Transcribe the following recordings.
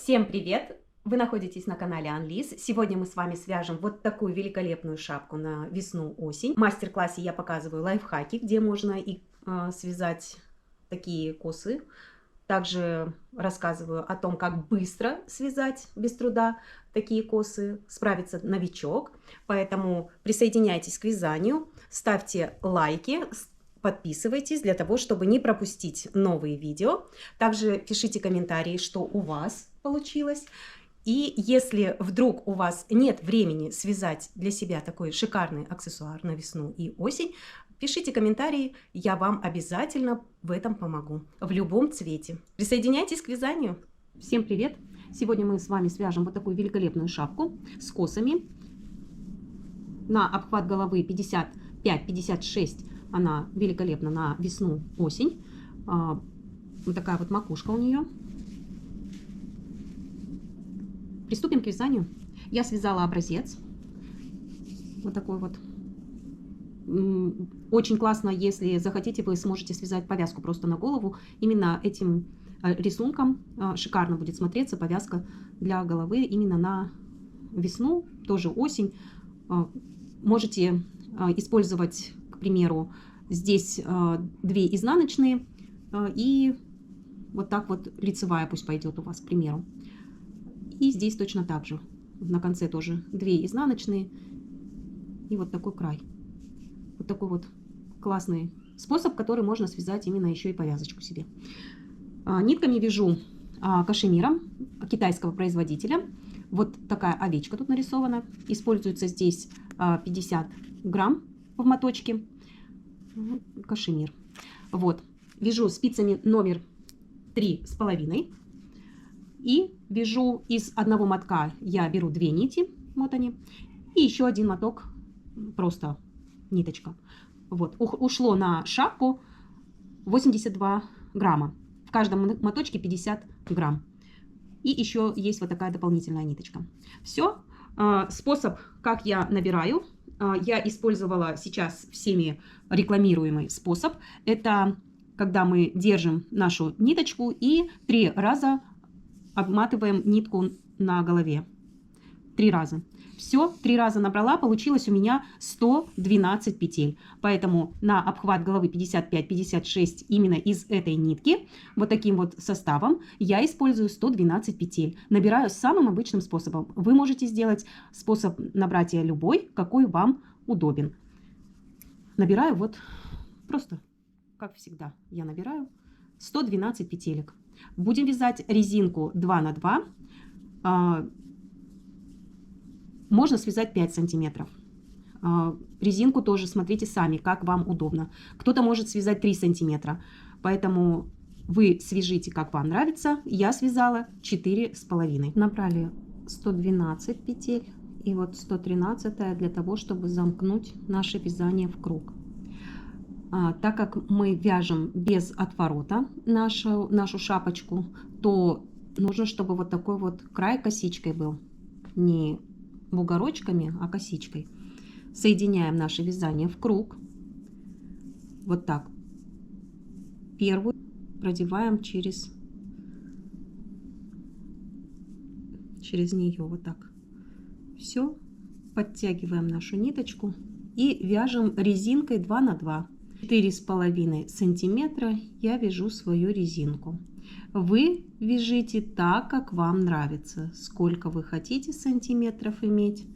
Всем привет! Вы находитесь на канале Анлис. Сегодня мы с вами свяжем вот такую великолепную шапку на весну-осень. В мастер-классе я показываю лайфхаки, где можно связать такие косы. Также рассказываю о том, как быстро связать без труда такие косы, справится новичок. Поэтому присоединяйтесь к вязанию, ставьте лайки, подписывайтесь для того, чтобы не пропустить новые видео. Также пишите комментарии, что у вас получилось. И если вдруг у вас нет времени связать для себя такой шикарный аксессуар на весну и осень, пишите комментарии, я вам обязательно в этом помогу, в любом цвете. Присоединяйтесь к вязанию. Всем привет! Сегодня мы с вами свяжем вот такую великолепную шапку с косами. На обхват головы 55-56, она великолепна на весну-осень. Вот такая вот макушка у нее. Приступим к вязанию. Я связала образец. Вот такой вот. Очень классно, если захотите, вы сможете связать повязку просто на голову. Именно этим рисунком шикарно будет смотреться повязка для головы именно на весну, тоже осень. Можете использовать, к примеру, здесь 2 изнаночные и вот так вот лицевая пусть пойдет у вас, к примеру. И здесь точно так же. На конце тоже 2 изнаночные. И вот такой край. Вот такой вот классный способ, который можно связать именно еще и повязочку себе. Нитками вяжу кашемиром китайского производителя. Вот такая овечка тут нарисована. Используется здесь 50 грамм в моточке. Кашемир. Вот. Вяжу спицами номер 3,5. И вяжу из одного мотка, я беру 2 нити, вот они, и еще один моток, просто ниточка. Вот, ушло на шапку 82 грамма, в каждом моточке 50 грамм. И еще есть вот такая дополнительная ниточка. Все, способ, как я набираю, я использовала сейчас всеми рекламируемый способ. Это когда мы держим нашу ниточку и 3 раза обматываем нитку на голове. 3 раза. Все, 3 раза набрала, получилось у меня 112 петель. Поэтому на обхват головы 55-56 именно из этой нитки, вот таким вот составом, я использую 112 петель. Набираю самым обычным способом. Вы можете сделать способ набратия любой, какой вам удобен. Набираю вот просто, как всегда, я набираю 112 петелек. Будем вязать резинку 2 на 2. Можно связать 5 сантиметров. Резинку тоже смотрите сами, как вам удобно. Кто-то может связать 3 сантиметра. Поэтому вы свяжите, как вам нравится. Я связала 4,5. Набрали 112 петель. И вот 113 для того, чтобы замкнуть наше вязание в круг. Так как мы вяжем без отворота нашу шапочку, то нужно, чтобы вот такой вот край косичкой был. Не бугорочками, а косичкой. Соединяем наше вязание в круг. Вот так. Первую продеваем через нее. Вот так. Все. Подтягиваем нашу ниточку и вяжем резинкой 2 на 2. 4,5 сантиметра я вяжу свою резинку. Вы вяжите так, как вам нравится. Сколько вы хотите сантиметров иметь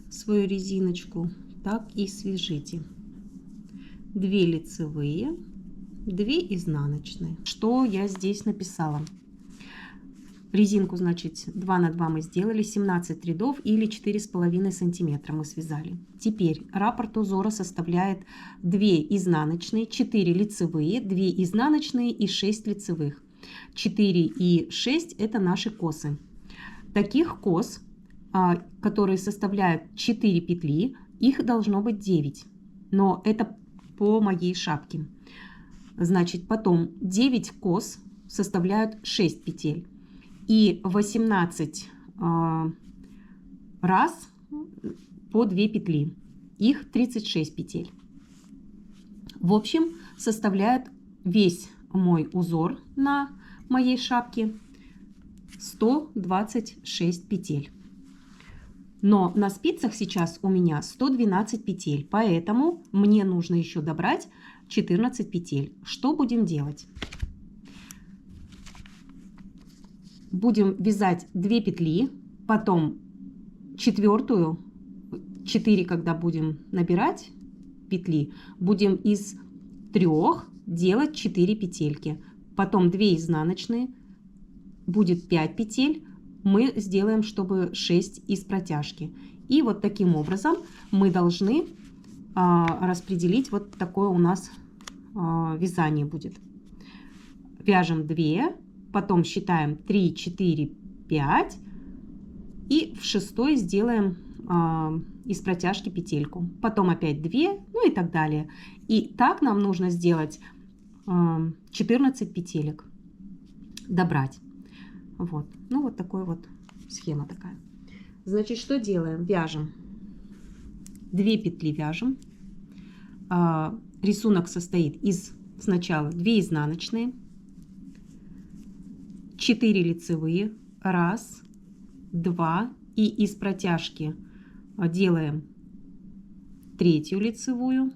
свою резиночку, так и свяжите. 2 лицевые, 2 изнаночные. Что я здесь написала? Резинку, значит, 2 на 2 мы сделали, 17 рядов или 4,5 сантиметра мы связали. Теперь раппорт узора составляет 2 изнаночные, 4 лицевые, 2 изнаночные и 6 лицевых. 4 и 6 это наши косы. Таких кос, которые составляют 4 петли, их должно быть 9. Но это по моей шапке. Значит, потом 9 кос составляют 6 петель. И 18 раз по 2 петли. Их 36 петель. В общем, составляет весь мой узор на моей шапке 126 петель. Но на спицах сейчас у меня 112 петель, поэтому мне нужно еще добрать 14 петель. Что будем делать? Будем вязать 2 петли, потом четвертую, 4, когда будем набирать петли, будем из 3 делать 4 петельки, потом 2 изнаночные, будет 5 петель, мы сделаем, чтобы 6 из протяжки. И вот таким образом мы должны распределить, вот такое у нас вязание будет. Вяжем 2, потом считаем 3, 4, 5 и в 6 сделаем из протяжки петельку. Потом опять 2, ну и так далее. И так нам нужно сделать 14 петелек, добрать. Вот, ну вот такой вот схема такая. Значит, что делаем? Вяжем 2 петли, вяжем. Рисунок состоит из сначала 2 изнаночные, 4 лицевые, 1, 2, и из протяжки делаем 3 лицевую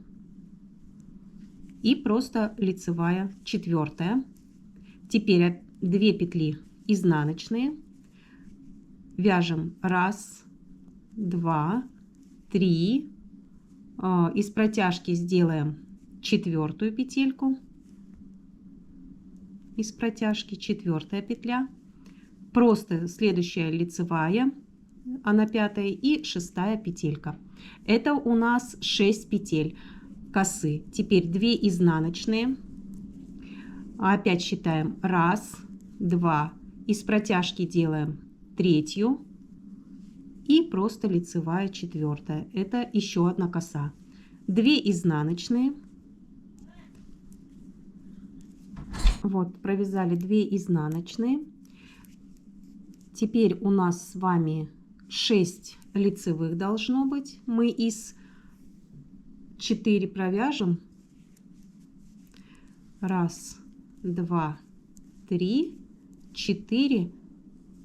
и просто лицевая 4. Теперь 2 петли изнаночные, вяжем 1, 2, 3, из протяжки сделаем 4 петельку, из протяжки 4 петля, просто следующая лицевая, она 5 и 6 петелька. Это у нас 6 петель косы. Теперь 2 изнаночные, опять считаем 1, 2, из протяжки делаем 3 и просто лицевая 4. Это еще одна коса. 2 изнаночные. Вот, провязали 2 изнаночные. Теперь у нас с вами 6 лицевых должно быть. Мы из 4 провяжем. 1, 2, 3, 4.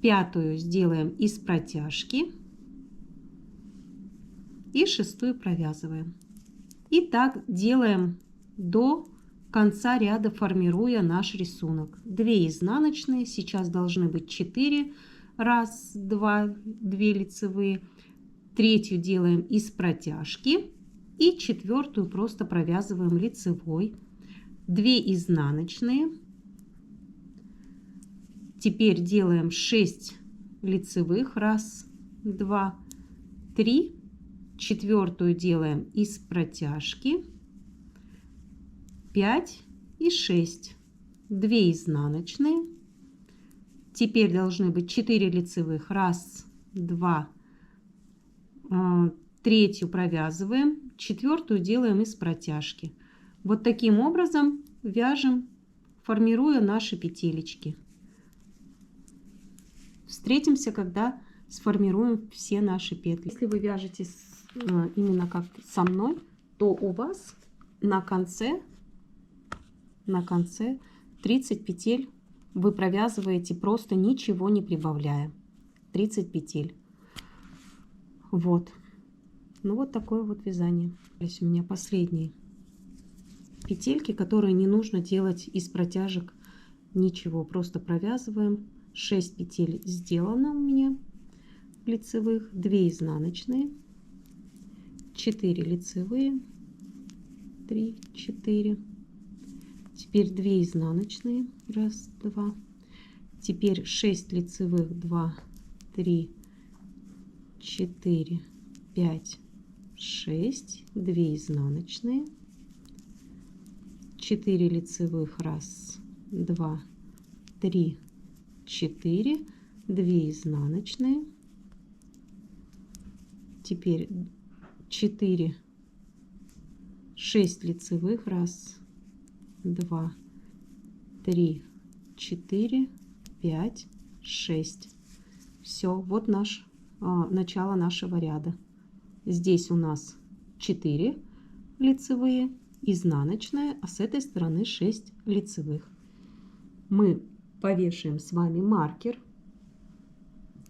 5 сделаем из протяжки. И 6 провязываем. И так делаем до конца ряда, формируя наш рисунок. 2 изнаночные, сейчас должны быть 4. 1, 2, 2 лицевые. 3 делаем из протяжки. И 4 просто провязываем лицевой. 2 изнаночные. Теперь делаем 6 лицевых. 1, 2, 3. 4 делаем из протяжки. 5 и 6. 2 изнаночные. Теперь должны быть 4 лицевых. 1, 2, 3 провязываем. 4 делаем из протяжки. Вот таким образом вяжем, формируя наши петелечки. Встретимся, когда сформируем все наши петли. Если вы вяжете именно как со мной, то у вас на конце 30 петель вы провязываете, просто ничего не прибавляя. 30 петель. Вот. Ну вот такое вот вязание. Здесь у меня последние петельки, которые не нужно делать из протяжек ничего. Просто провязываем. 6 петель сделано у меня лицевых, 2 изнаночные, 4 лицевые, 3, 4. Теперь 2 изнаночные, 1, 2. Теперь 6 лицевых, 2, 3, 4, 5, 6. 2 изнаночные, 4 лицевых, 1, 2, 3, 4. 2 изнаночные. Теперь 4, 6 лицевых, 1, 2, 3, 4, 5, 6. Все, вот начало нашего ряда. Здесь у нас 4 лицевые, изнаночная, а с этой стороны 6 лицевых. Мы повешаем с вами маркер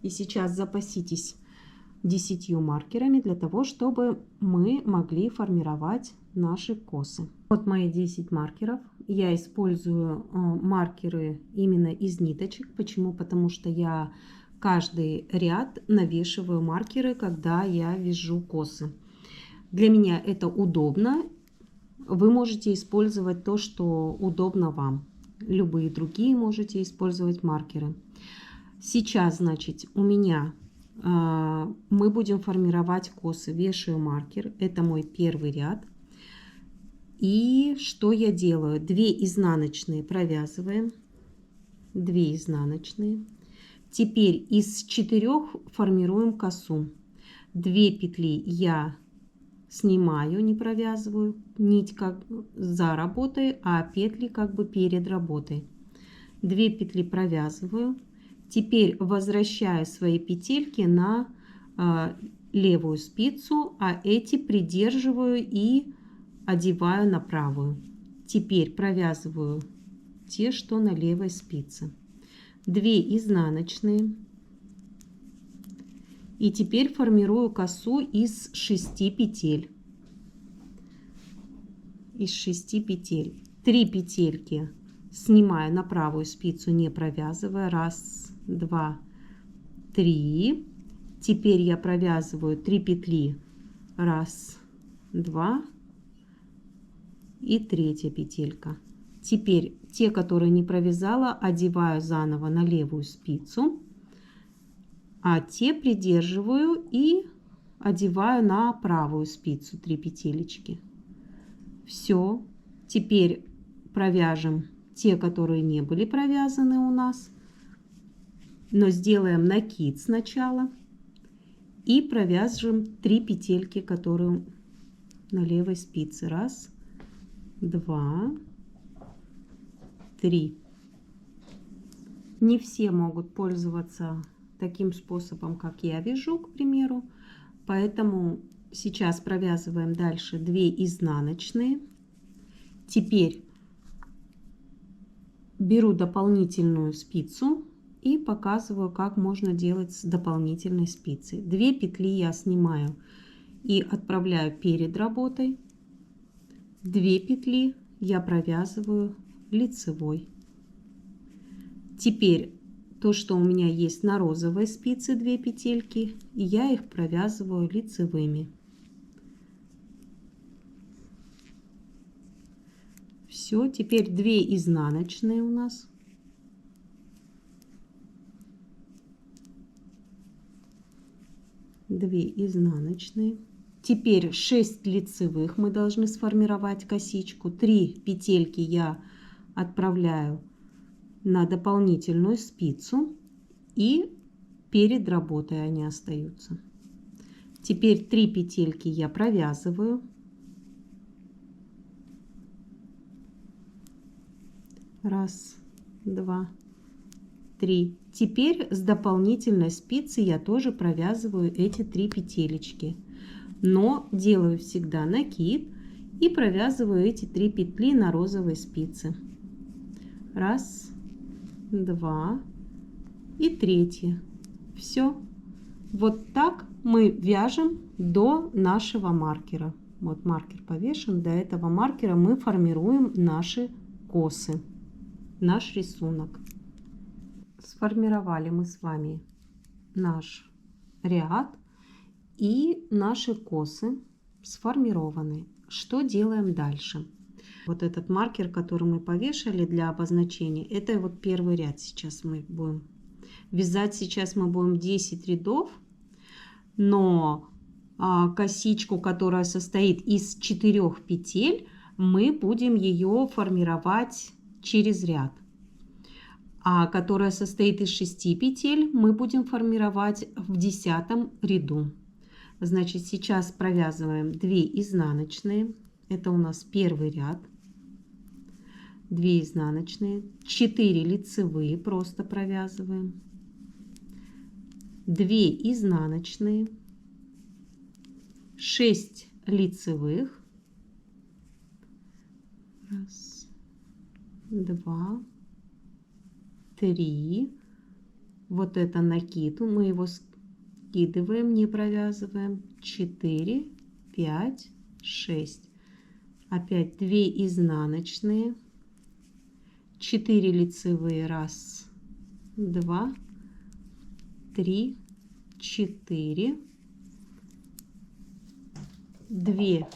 И сейчас запаситесь 10 маркерами для того, чтобы мы могли формировать наши косы. Вот мои 10 маркеров. Я использую маркеры именно из ниточек. Почему? Потому что я каждый ряд навешиваю маркеры, когда я вяжу косы. Для меня это удобно. Вы можете использовать то, что удобно вам. Любые другие можете использовать маркеры. Сейчас, значит, у меня мы будем формировать косы. Вешаю маркер. Это мой первый ряд. И что я делаю? 2 изнаночные провязываем. 2 изнаночные. Теперь из 4 формируем косу. 2 петли я снимаю, не провязываю. Нить как за работой, а петли как бы перед работой. 2 петли провязываю. Теперь возвращаю свои петельки на левую спицу, а эти придерживаю и одеваю на правую. Теперь провязываю те, что на левой спице. 2 изнаночные. И теперь формирую косу из 6 петель. Из 6 петель. 3 петельки снимаю на правую спицу, не провязывая. 1, 2, 3. Теперь я провязываю 3 петли. 1, 2 и 3 петелька. Теперь те, которые не провязала, одеваю заново на левую спицу, а те придерживаю и одеваю на правую спицу 3 петелечки. Все. Теперь провяжем те, которые не были провязаны у нас, но сделаем накид сначала и провяжем 3 петельки, которые на левой спице. 1, 2, 3. Не все могут пользоваться таким способом, как я вяжу, к примеру, поэтому сейчас провязываем дальше 2 изнаночные. Теперь беру дополнительную спицу и показываю, как можно делать с дополнительной спицей. 2 петли я снимаю и отправляю перед работой. 2 петли я провязываю лицевой. Теперь то, что у меня есть на розовой спице 2 петельки, я их провязываю лицевыми. Все, теперь 2 изнаночные у нас. Две изнаночные. Теперь 6 лицевых мы должны сформировать косичку. 3 петельки я отправляю на дополнительную спицу и перед работой они остаются. Теперь 3 петельки я провязываю. 1, 2, 3. Теперь с дополнительной спицы я тоже провязываю эти 3 петелечки, но делаю всегда накид и провязываю эти 3 петли на розовой спице. 1, 2 и 3. Все. Вот так мы вяжем до нашего маркера. Вот маркер повешен. До этого маркера мы формируем наши косы, наш рисунок. Сформировали мы с вами наш ряд, и наши косы сформированы. Что делаем дальше? Вот этот маркер, который мы повешали для обозначения, это вот первый ряд. Сейчас мы будем вязать. Сейчас мы будем 10 рядов, но косичку, которая состоит из 4 петель, мы будем ее формировать через ряд. А которая состоит из 6 петель, мы будем формировать в 10 ряду. Значит, сейчас провязываем 2 изнаночные. Это у нас первый ряд. 2 изнаночные, 4 лицевые просто провязываем, 2 изнаночные, 6 лицевых, 1, 2, 3, вот это накид, мы его скидываем, не провязываем. 4, 5, 6. Опять 2 изнаночные, 4 лицевые, 1, 2, 3, 4, 2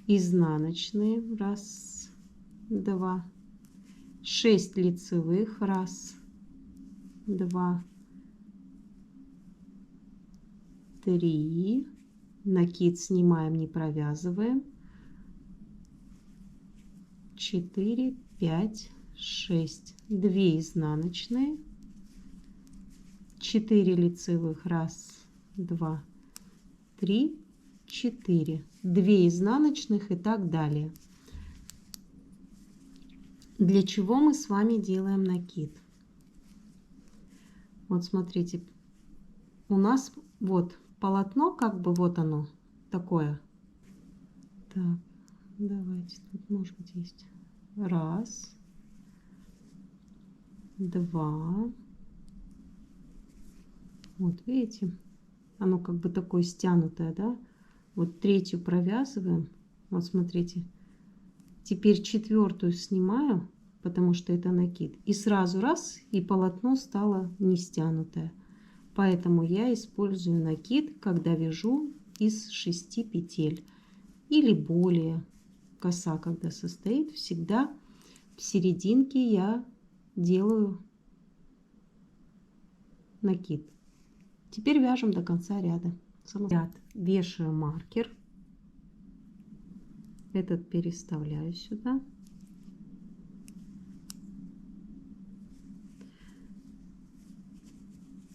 изнаночные, 1, 2, 6 лицевых, 1, 2, 3, накид снимаем, не провязываем, 4, 5, 6, 2 изнаночные, 4 лицевых, 1, 2, 3, 4, 2 изнаночных и так далее. Для чего мы с вами делаем накид? Вот смотрите, у нас вот полотно, как бы вот оно такое. Так, давайте, тут может быть есть 1, 2. Вот видите, оно как бы такое стянутое, да? Вот 3 провязываем. Вот смотрите. Теперь 4 снимаю, потому что это накид. И сразу раз, и полотно стало не стянутое. Поэтому я использую накид, когда вяжу из 6 петель. Или более. Коса, когда состоит, всегда в серединке я делаю накид. Теперь вяжем до конца ряда. Ряд вешаю маркер. Этот переставляю сюда.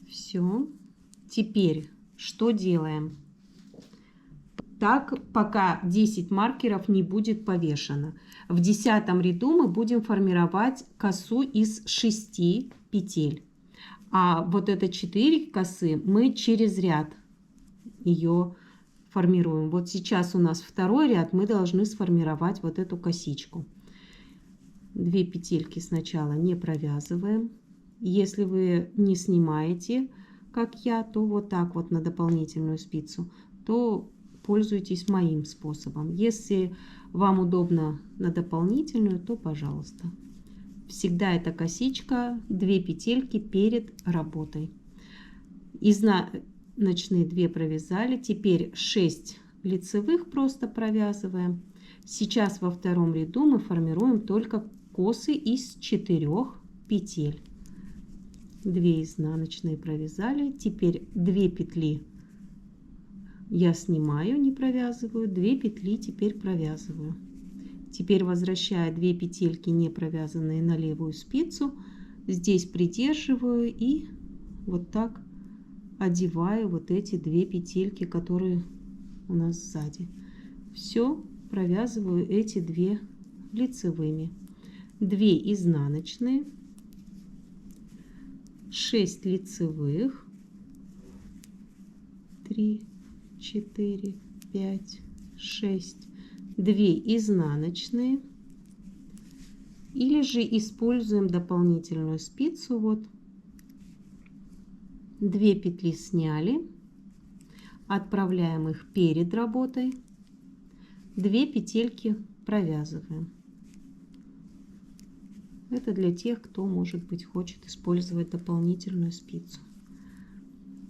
Все. Теперь что делаем? Так, пока 10 маркеров не будет повешено. В 10 ряду мы будем формировать косу из 6 петель. А вот это 4 косы мы через ряд ее формируем. Вот сейчас у нас 2 ряд, мы должны сформировать вот эту косичку. 2 петельки сначала не провязываем. Если вы не снимаете, как я, то вот так вот на дополнительную спицу, то пользуйтесь моим способом. Если вам удобно на дополнительную, то пожалуйста. Всегда эта косичка 2 петельки перед работой. Изнаночные 2 провязали, теперь 6 лицевых просто провязываем. Сейчас во 2 ряду мы формируем только косы из 4 петель. 2 изнаночные провязали, теперь 2 петли я снимаю, не провязываю, 2 петли теперь провязываю. Теперь возвращаю 2 петельки не провязанные на левую спицу, здесь придерживаю и вот так одеваю вот эти 2 петельки, которые у нас сзади. Все, провязываю эти 2 лицевыми, 2 изнаночные, 6 лицевых, 3, 4, 5, 6, 2 изнаночные, или же используем дополнительную спицу. Вот 2 петли сняли, отправляем их перед работой, 2 петельки провязываем. Это для тех, кто, может быть, хочет использовать дополнительную спицу.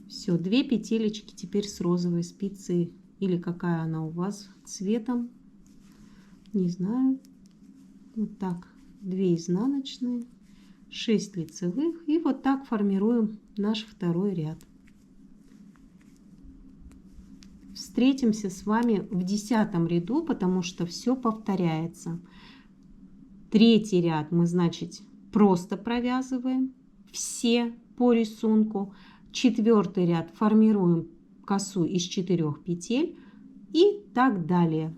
Все, 2 петелечки теперь с розовой спицей, или какая она у вас цветом, не знаю. Вот так, 2 изнаночные, 6 лицевых, и вот так формируем наш 2 ряд. Встретимся с вами в 10 ряду, потому что все повторяется. 3 ряд мы, значит, просто провязываем все по рисунку. 4 ряд формируем косу из 4 петель и так далее.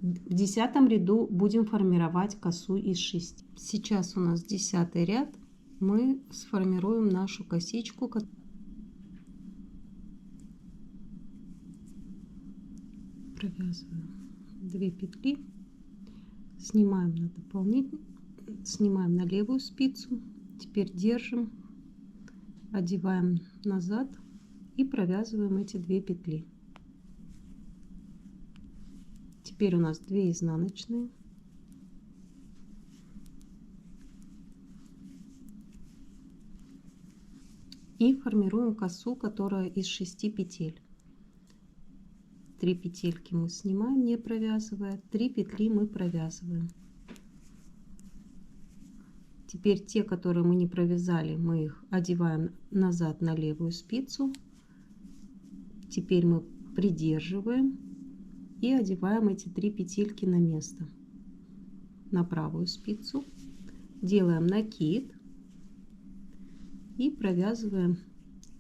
В 10 ряду будем формировать косу из 6. Сейчас у нас 10 ряд. Мы сформируем нашу косичку. Провязываем 2 петли, снимаем на дополнительную, снимаем на левую спицу, Теперь держим, одеваем назад и провязываем эти 2 петли. Теперь у нас 2 изнаночные. И формируем косу, которая из 6 петель. 3 петельки мы снимаем, не провязывая, 3 петли мы провязываем. Теперь те, которые мы не провязали, мы их одеваем назад на левую спицу. Теперь мы придерживаем и одеваем эти 3 петельки на место, на правую спицу. Делаем накид и провязываем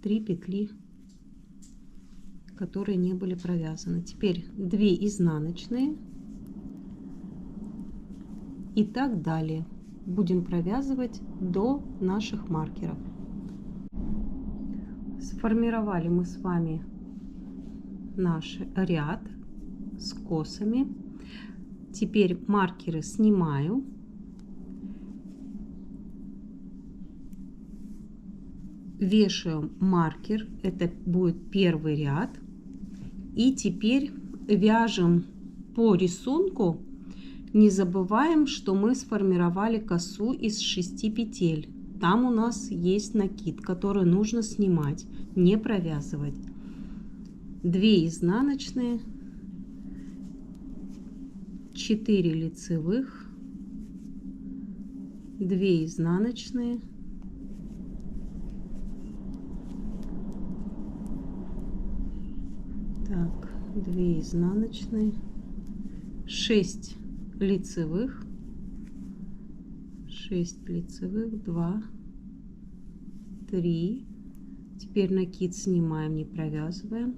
3 петли, которые не были провязаны. Теперь 2 изнаночные и так далее. Будем провязывать до наших маркеров. Сформировали мы с вами наш ряд с косами. Теперь маркеры снимаю. Вешаю маркер, это будет первый ряд. И теперь вяжем по рисунку. Не забываем, что мы сформировали косу из 6 петель. Там у нас есть накид, который нужно снимать, не провязывать. 2 изнаночные, 4 лицевых, 2 изнаночные, так, 2 изнаночные, 6 лицевых, 6 лицевых, 2, 3. Теперь накид снимаем, не провязываем.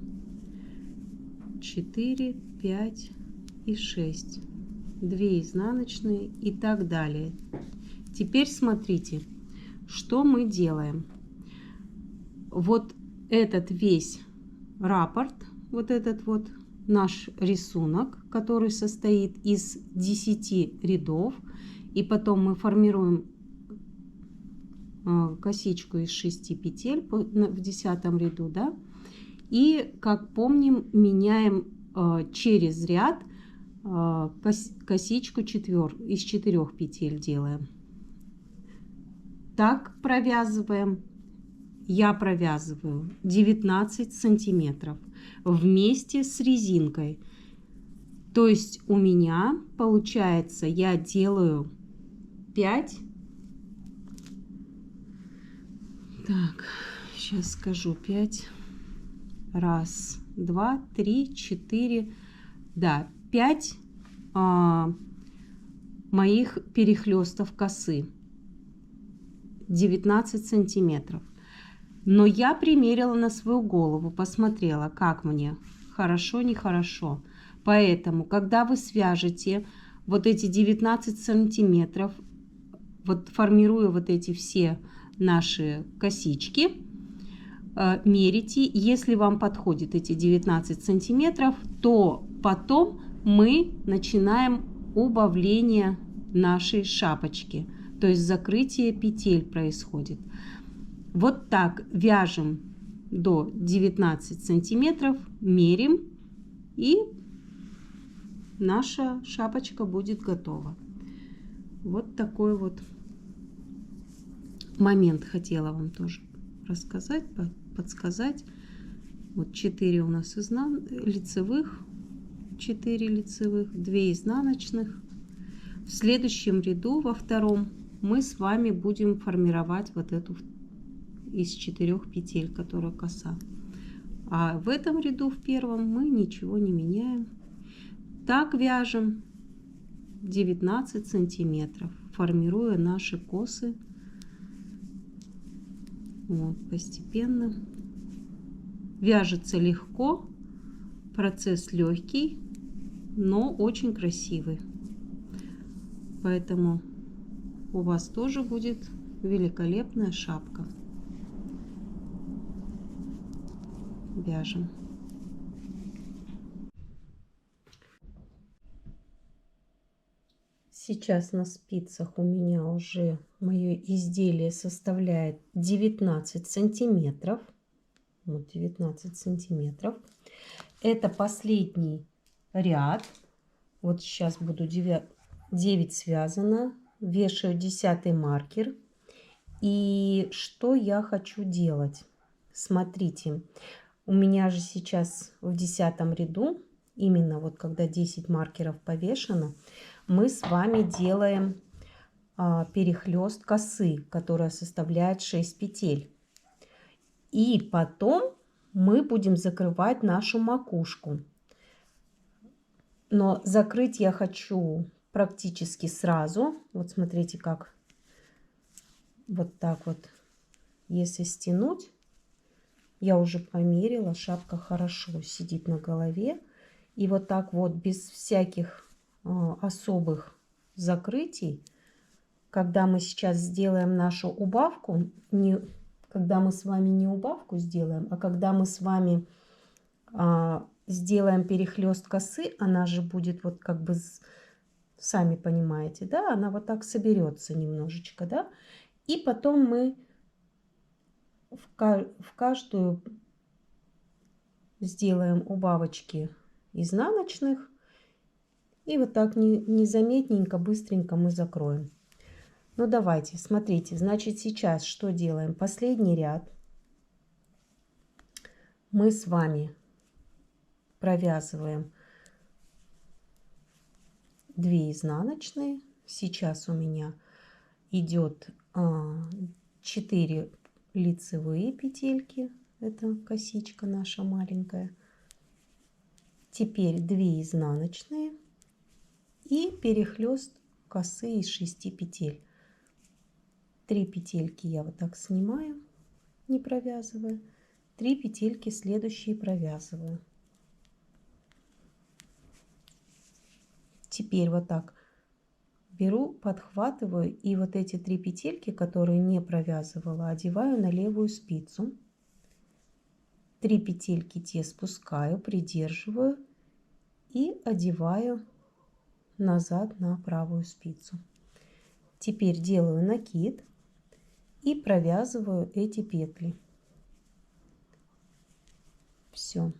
4, 5 и 6. 2 изнаночные и так далее. Теперь смотрите, что мы делаем. Вот этот весь раппорт, вот этот вот наш рисунок, который состоит из 10 рядов, и потом мы формируем косичку из 6 петель в 10 ряду, да, и, как помним, меняем через ряд косичку из 4 петель делаем. Так провязываем. Я провязываю 19 сантиметров вместе с резинкой. То есть у меня получается, я делаю 5. Так, сейчас скажу 5. Раз, два, 3, 4. Да, 5 моих перехлестов косы. 19 сантиметров. Но я примерила на свою голову, посмотрела, как мне, хорошо, нехорошо. Поэтому, когда вы свяжете вот эти 19 сантиметров, вот формируя вот эти все наши косички, мерите. Если вам подходит эти 19 сантиметров, то потом мы начинаем убавление нашей шапочки. То есть закрытие петель происходит. Вот так вяжем до 19 сантиметров, мерим, и наша шапочка будет готова. Вот такой вот момент хотела вам тоже рассказать, подсказать. Вот 4 у нас лицевых, 4 лицевых, 2 изнаночных. В следующем ряду, во втором, мы с вами будем формировать вот эту из 4 петель, которая коса. А в этом ряду, в первом, мы ничего не меняем. Так вяжем 19 сантиметров, формируя наши косы. Вот, постепенно. Вяжется легко, процесс легкий, но очень красивый. Поэтому у вас тоже будет великолепная шапка. Вяжем. Сейчас на спицах у меня уже мое изделие составляет 19 сантиметров. Вот 19 сантиметров. Это последний ряд. Вот сейчас буду 9 связано. Вешаю 10 маркер. И что я хочу делать? Смотрите, у меня же сейчас в 10 ряду, именно вот когда 10 маркеров повешено, мы с вами делаем перехлест косы, которая составляет 6 петель. И потом мы будем закрывать нашу макушку. Но закрыть я хочу практически сразу. Вот смотрите, как вот так вот. Если стянуть, я уже померила, шапка хорошо сидит на голове. И вот так вот, без всяких особых закрытий, когда мы сейчас сделаем нашу убавку, когда мы с вами не убавку сделаем, а когда мы с вами сделаем перехлест косы, она же будет вот как бы, сами понимаете, да, она вот так соберется немножечко, да, и потом мы в каждую сделаем убавочки изнаночных, и вот так незаметненько, быстренько мы закроем. Ну давайте, смотрите, значит сейчас что делаем? Последний ряд мы с вами провязываем 2 изнаночные. Сейчас у меня идет 4 лицевые петельки. Это косичка наша маленькая. Теперь 2 изнаночные и перехлест косы из 6 петель. 3 петельки я вот так снимаю, не провязывая. 3 петельки следующие провязываю. Теперь вот так беру, подхватываю и вот эти 3 петельки, которые не провязывала, одеваю на левую спицу. 3 петельки те спускаю, придерживаю и одеваю назад на правую спицу. Теперь делаю накид и провязываю эти петли. Все.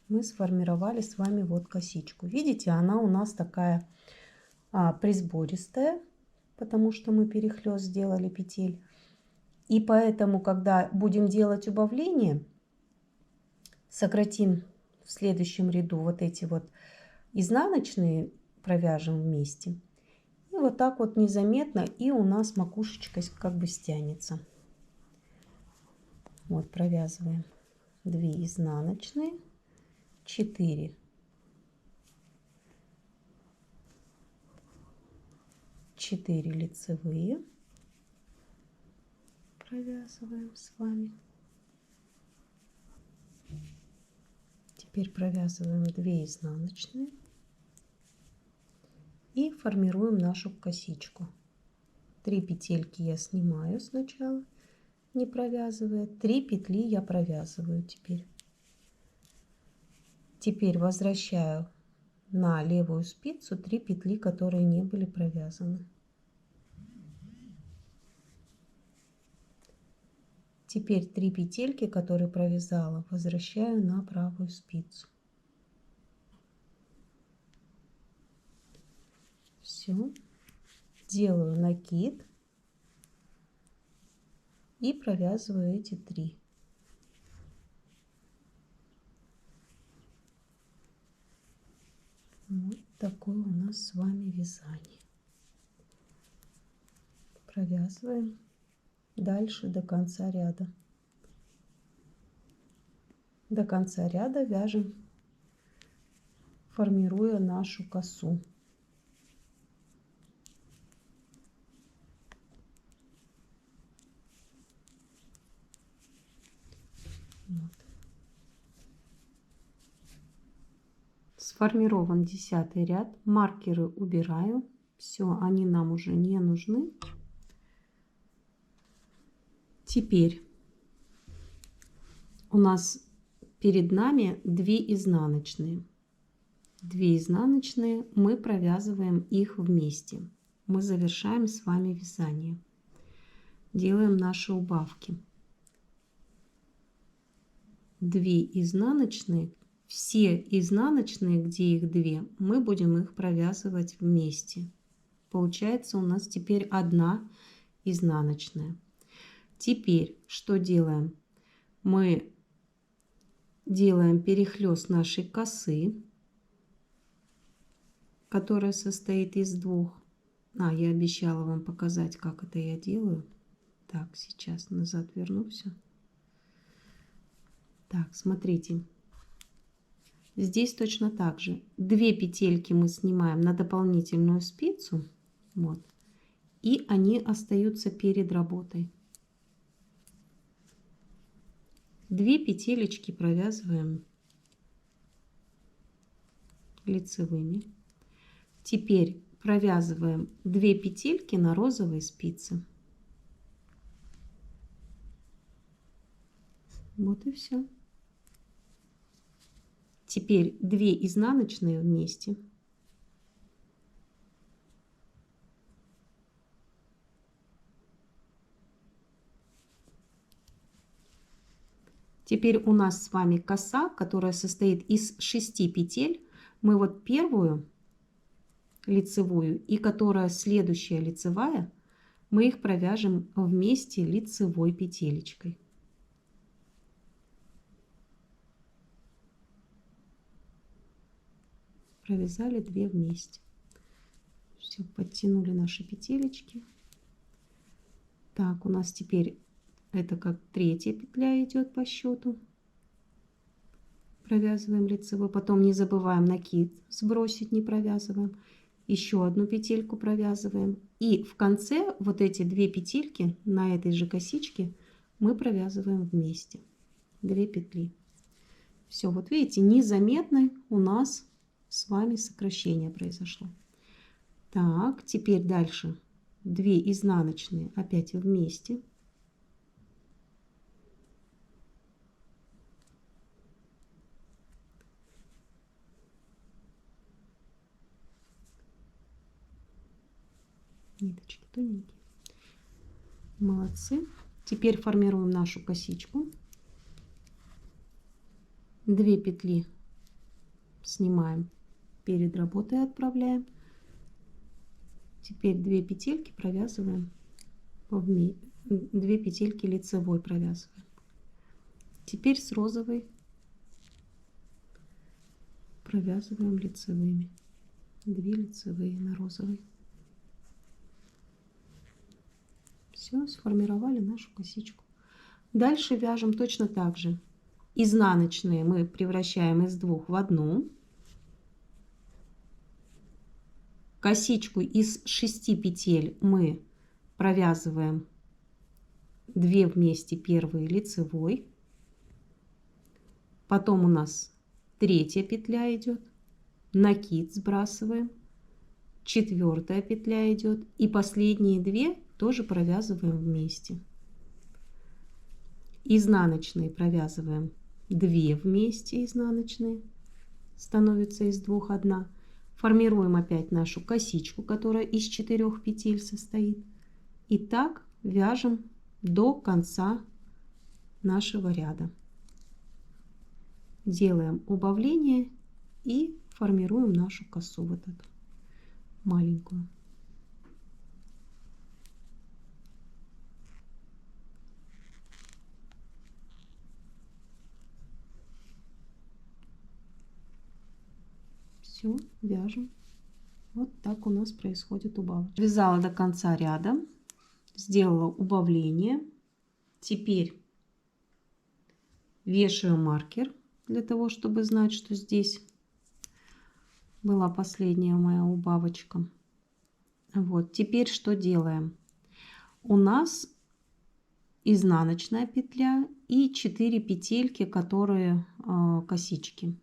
Мы сформировали с вами вот косичку. Видите, она у нас такая присбористая, потому что мы перехлест сделали петель. И поэтому, когда будем делать убавление, сократим в следующем ряду вот эти вот изнаночные, провяжем вместе. И вот так вот незаметно, и у нас макушечка как бы стянется. Вот провязываем 2 изнаночные, 4 лицевые, провязываем с вами. Теперь провязываем 2 изнаночные и формируем нашу косичку. 3 петельки я снимаю сначала, не провязывая, 3 петли я провязываю теперь. Теперь возвращаю на левую спицу 3 петли, которые не были провязаны. Теперь 3 петельки, которые провязала, возвращаю на правую спицу. Все. Делаю накид и провязываю эти 3. Вот такое у нас с вами вязание. Провязываем дальше до конца ряда. До конца ряда вяжем, формируя нашу косу. Вот. Сформирован 10 ряд. Маркеры убираю. Все, они нам уже не нужны. Теперь у нас перед нами 2 изнаночные. 2 изнаночные, мы провязываем их вместе. Мы завершаем с вами вязание. Делаем наши убавки. 2 изнаночные, все изнаночные, где их 2, мы будем их провязывать вместе. Получается у нас теперь 1 изнаночная. Теперь что делаем? Мы делаем перехлёст нашей косы, которая состоит из 2. Я обещала вам показать, как это я делаю. Так, сейчас назад верну все. Так, смотрите. Здесь точно так же. 2 петельки мы снимаем на дополнительную спицу. Вот. И они остаются перед работой. 2 петелечки провязываем лицевыми. Теперь провязываем 2 петельки на розовой спице. Вот и все. Теперь 2 изнаночные вместе. Теперь у нас с вами коса, которая состоит из 6 петель. Мы вот первую лицевую и которая следующая лицевая, мы их провяжем вместе лицевой петелечкой. Провязали 2 вместе. Все, подтянули наши петелечки. Так, у нас теперь это как 3-я петля идет по счету. Провязываем лицевой, потом не забываем накид сбросить, не провязываем. Еще 1 петельку провязываем. И в конце вот эти 2 петельки на этой же косичке мы провязываем вместе. 2 петли. Все, вот видите, незаметно у нас с вами сокращение произошло. Так, теперь дальше 2 изнаночные опять вместе. Ниточки тоненькие. Молодцы. Теперь формируем нашу косичку. 2 петли снимаем, перед работой отправляем. Теперь 2 петельки провязываем, 2 петельки лицевой провязываем. Теперь с розовой провязываем лицевыми. 2 лицевые на розовый. Все, сформировали нашу косичку. Дальше вяжем точно так же. Изнаночные мы превращаем из 2 в 1. Косичку из 6 петель мы провязываем 2 вместе, первые лицевой. Потом у нас 3-я петля идет, накид сбрасываем, 4-я петля идет, и последние 2 тоже провязываем вместе. Изнаночные провязываем 2 вместе, изнаночные, становится из 2 1. Формируем опять нашу косичку, которая из 4 петель состоит. И так вяжем до конца нашего ряда. Делаем убавление и формируем нашу косу вот эту маленькую. Все, вяжем. Вот так у нас происходит убавочка. Вязала до конца ряда, сделала убавление. Теперь вешаю маркер для того, чтобы знать, что здесь была последняя моя убавочка. Вот, теперь что делаем? У нас изнаночная петля и 4 петельки, которые косички.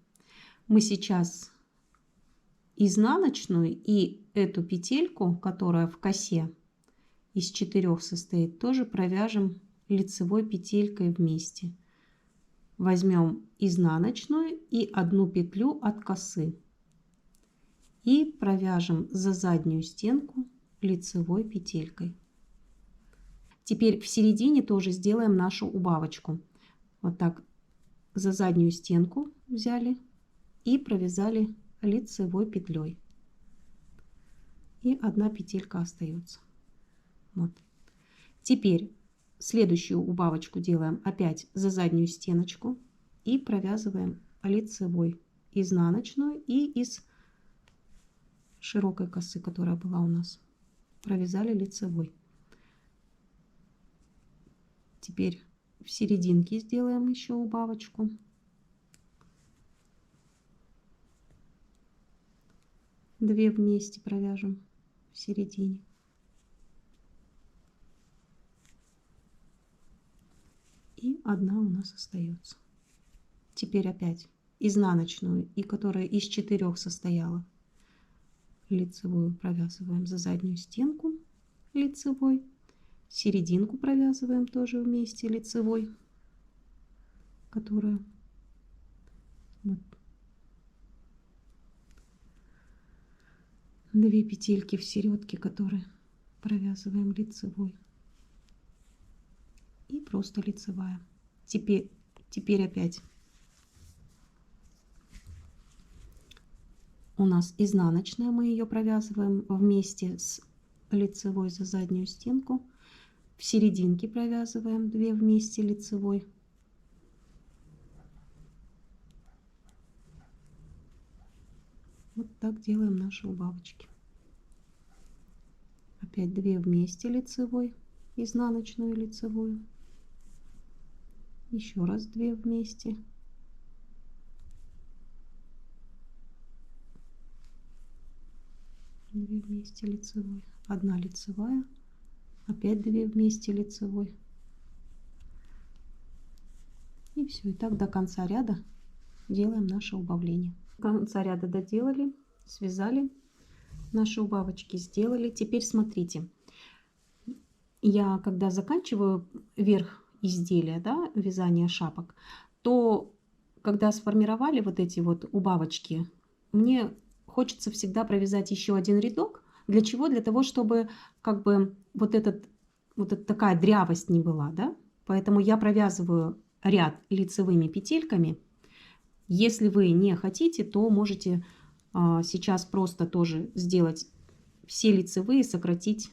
Мы сейчас изнаночную и эту петельку, которая в косе из 4 состоит, тоже провяжем лицевой петелькой вместе. Возьмем изнаночную и 1 петлю от косы. И провяжем за заднюю стенку лицевой петелькой. Теперь в середине тоже сделаем нашу убавочку. Вот так за заднюю стенку взяли и провязали лицевой петлей. И одна петелька остается. Вот. Теперь следующую убавочку делаем опять за заднюю стеночку и провязываем лицевой изнаночную и из широкой косы, которая была у нас, провязали лицевой. Теперь в серединке сделаем еще убавочку. Две вместе провяжем в середине. И одна у нас остается. Теперь опять изнаночную, и которая из 4 состояла, лицевую провязываем за заднюю стенку лицевой, серединку провязываем тоже вместе лицевой, которая вот, 2 петельки в середке, которые провязываем лицевой, и просто лицевая. Теперь опять у нас изнаночная, мы ее провязываем вместе с лицевой за заднюю стенку, в серединке провязываем 2 вместе лицевой, вот так делаем наши убавочки. Опять 2 вместе лицевой, изнаночную и лицевую, еще раз 2 вместе, вместе лицевой, одна лицевая, опять 2 вместе лицевой, и все. И так до конца ряда делаем наше убавление. До конца ряда доделали, связали, наши убавочки сделали. Теперь смотрите, я когда заканчиваю верх изделия, да, вязание шапок, то когда сформировали вот эти вот убавочки, мне хочется всегда провязать еще один рядок. Для чего? Для того, чтобы как бы вот эта такая дрявость не была, да? Поэтому я провязываю ряд лицевыми петельками. Если вы не хотите, то можете сейчас просто тоже сделать все лицевые, сократить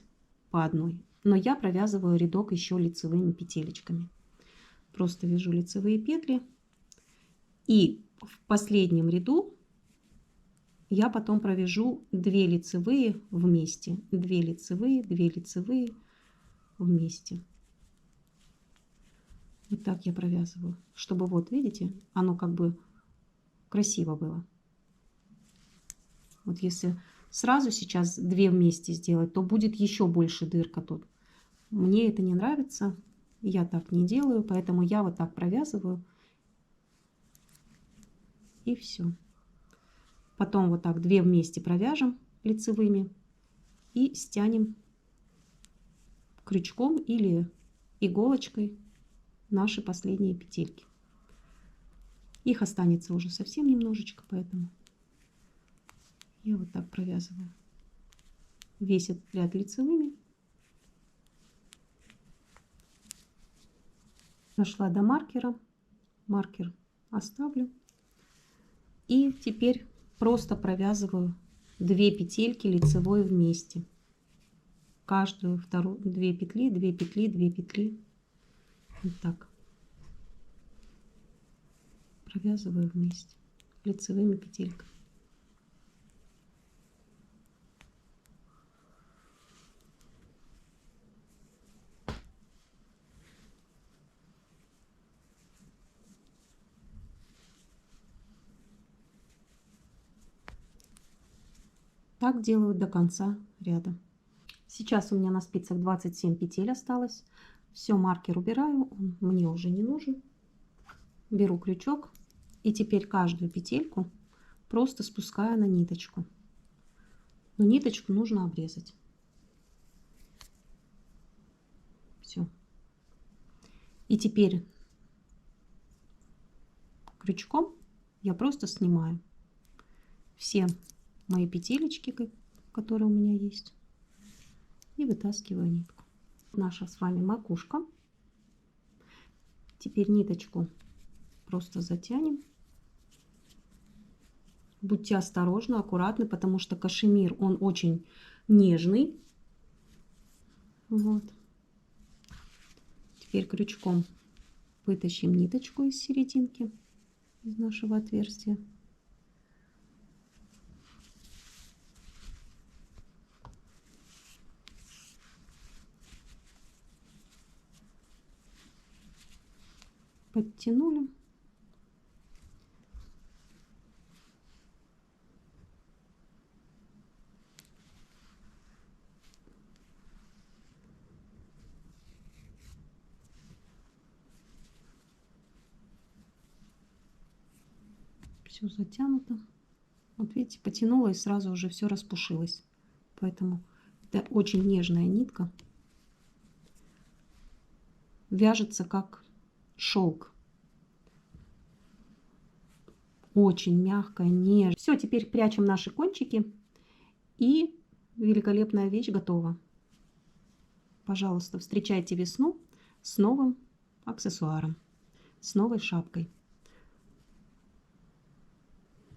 по одной. Но я провязываю рядок еще лицевыми петелечками. Просто вяжу лицевые петли. И в последнем ряду я потом провяжу 2 лицевые вместе. 2 лицевые вместе. Вот так я провязываю, чтобы вот, видите, оно как бы красиво было. Вот если сразу сейчас 2 вместе сделать, то будет еще больше дырка тут. Мне это не нравится, я так не делаю, поэтому я вот так провязываю. И все. Потом вот так 2 вместе провяжем лицевыми и стянем крючком или иголочкой наши последние петельки. Их останется уже совсем немножечко, поэтому я вот так провязываю весь этот ряд лицевыми. Дошла до маркера, маркер оставлю. И теперь просто провязываю 2 петельки лицевой вместе. Каждую вторую 2 петли, 2 петли, 2 петли. Вот так. Провязываю вместе лицевыми петельками. Так делаю до конца ряда. Сейчас у меня на спицах 27 петель осталось. Все, маркер убираю, он мне уже не нужен. Беру крючок и теперь каждую петельку просто спускаю на ниточку. Но ниточку нужно обрезать. Все. И теперь крючком я просто снимаю все мои петелечки, которые у меня есть. И вытаскиваю нитку. Наша с вами макушка. Теперь ниточку просто затянем. Будьте осторожны, аккуратны, потому что кашемир, он очень нежный. Вот. Теперь крючком вытащим ниточку из серединки, из нашего отверстия. Подтянули. Все затянуто. Вот видите, потянула и сразу уже все распушилось. Поэтому это очень нежная нитка. Вяжется как шелк. Очень мягкая, нежная. Все, теперь прячем наши кончики. И великолепная вещь готова. Пожалуйста, встречайте весну с новым аксессуаром, с новой шапкой.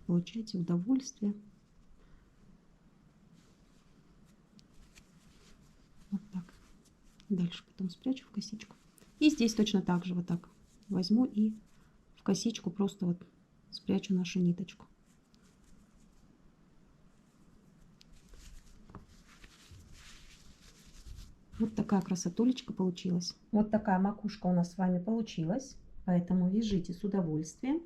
Получайте удовольствие. Вот так. Дальше потом спрячу в косичку. И здесь точно так же вот так возьму и в косичку просто вот спрячу нашу ниточку. Вот такая красотулечка получилась. Вот такая макушка у нас с вами получилась. Поэтому вяжите с удовольствием.